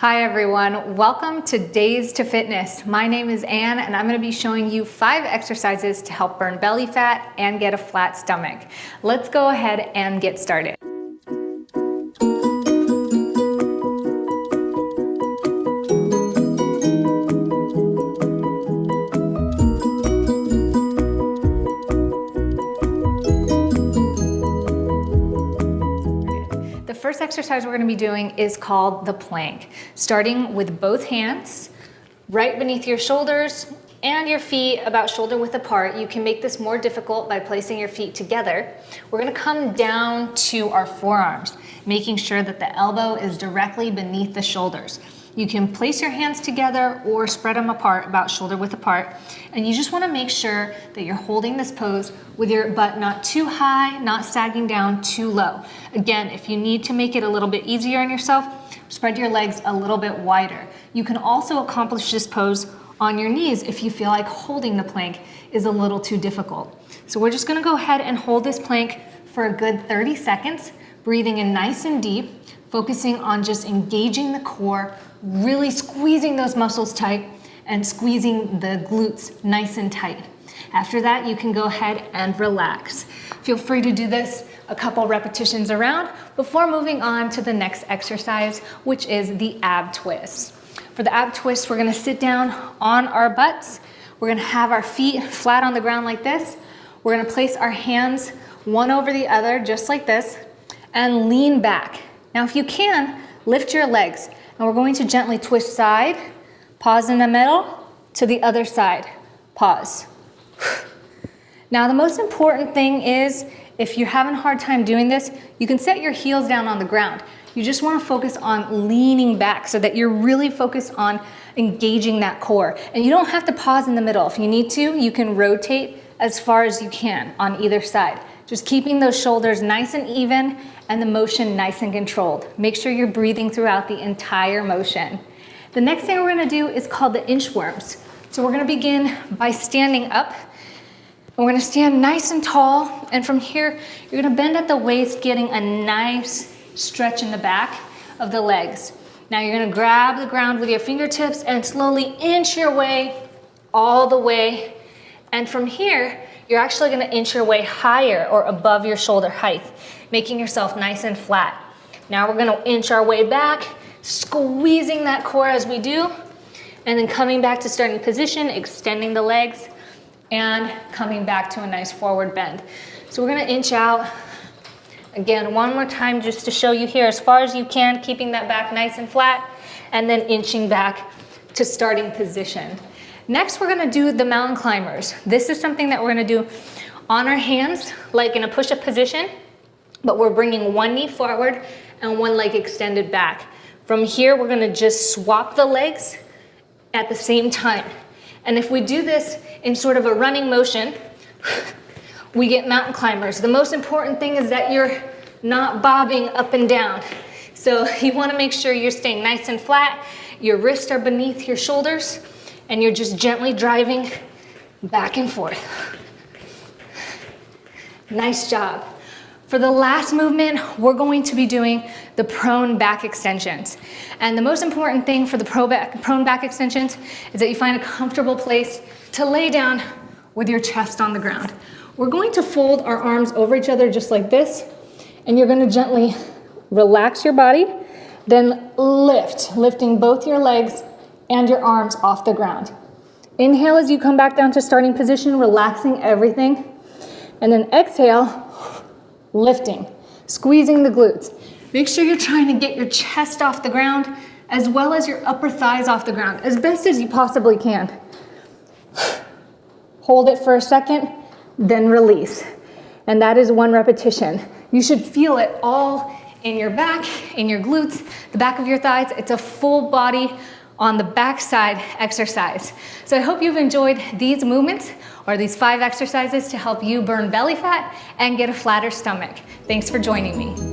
Hi everyone, welcome to Days to Fitness. My name is Anne and I'm going to be showing you 5 exercises to help burn belly fat and get a flat stomach. Let's go ahead and get started. The first exercise we're going to be doing is called the plank. Starting with both hands right beneath your shoulders and your feet about shoulder width apart. You can make this more difficult by placing your feet together. We're going to come down to our forearms, making sure that the elbow is directly beneath the shoulders. You can place your hands together or spread them apart about shoulder width apart. And you just want to make sure that you're holding this pose with your butt not too high, not sagging down too low. Again, if you need to make it a little bit easier on yourself, spread your legs a little bit wider. You can also accomplish this pose on your knees if you feel like holding the plank is a little too difficult. So we're just going to go ahead and hold this plank for a good 30 seconds, breathing in nice and deep, focusing on just engaging the core, really squeezing those muscles tight and squeezing the glutes nice and tight. After that, you can go ahead and relax. Feel free to do this a couple repetitions around before moving on to the next exercise, which is the ab twist. For the ab twist, we're gonna sit down on our butts. We're gonna have our feet flat on the ground like this. We're gonna place our hands one over the other, just like this, and lean back. Now, if you can, lift your legs. And we're going to gently twist side, pause in the middle, to the other side, pause. Now, the most important thing is, if you're having a hard time doing this, you can set your heels down on the ground. You just want to focus on leaning back so that you're really focused on engaging that core. And you don't have to pause in the middle. If you need to, you can rotate as far as you can on either side. Just keeping those shoulders nice and even and the motion nice and controlled. Make sure you're breathing throughout the entire motion. The next thing we're gonna do is called the inchworms. So we're gonna begin by standing up. And we're gonna stand nice and tall. And from here, you're gonna bend at the waist, getting a nice stretch in the back of the legs. Now you're gonna grab the ground with your fingertips and slowly inch your way all the way. And from here, you're actually gonna inch your way higher or above your shoulder height, making yourself nice and flat. Now we're gonna inch our way back, squeezing that core as we do, and then coming back to starting position, extending the legs, and coming back to a nice forward bend. So we're gonna inch out. Again, one more time just to show you here as far as you can, keeping that back nice and flat, and then inching back to starting position. Next, we're gonna do the mountain climbers. This is something that we're gonna do on our hands, like in a push-up position, but we're bringing one knee forward and one leg extended back. From here, we're gonna just swap the legs at the same time. And if we do this in sort of a running motion, we get mountain climbers. The most important thing is that you're not bobbing up and down. So you wanna make sure you're staying nice and flat, your wrists are beneath your shoulders, and you're just gently driving back and forth. Nice job. For the last movement, we're going to be doing the prone back extensions. And the most important thing for the prone back extensions is that you find a comfortable place to lay down with your chest on the ground. We're going to fold our arms over each other just like this, and you're gonna gently relax your body, then lifting both your legs and your arms off the ground. Inhale as you come back down to starting position, relaxing everything. And then exhale, lifting, squeezing the glutes. Make sure you're trying to get your chest off the ground as well as your upper thighs off the ground as best as you possibly can. Hold it for a second, then release. And that is 1 repetition. You should feel it all in your back, in your glutes, the back of your thighs. It's a full body on the backside exercise. So I hope you've enjoyed these movements or these 5 exercises to help you burn belly fat and get a flatter stomach. Thanks for joining me.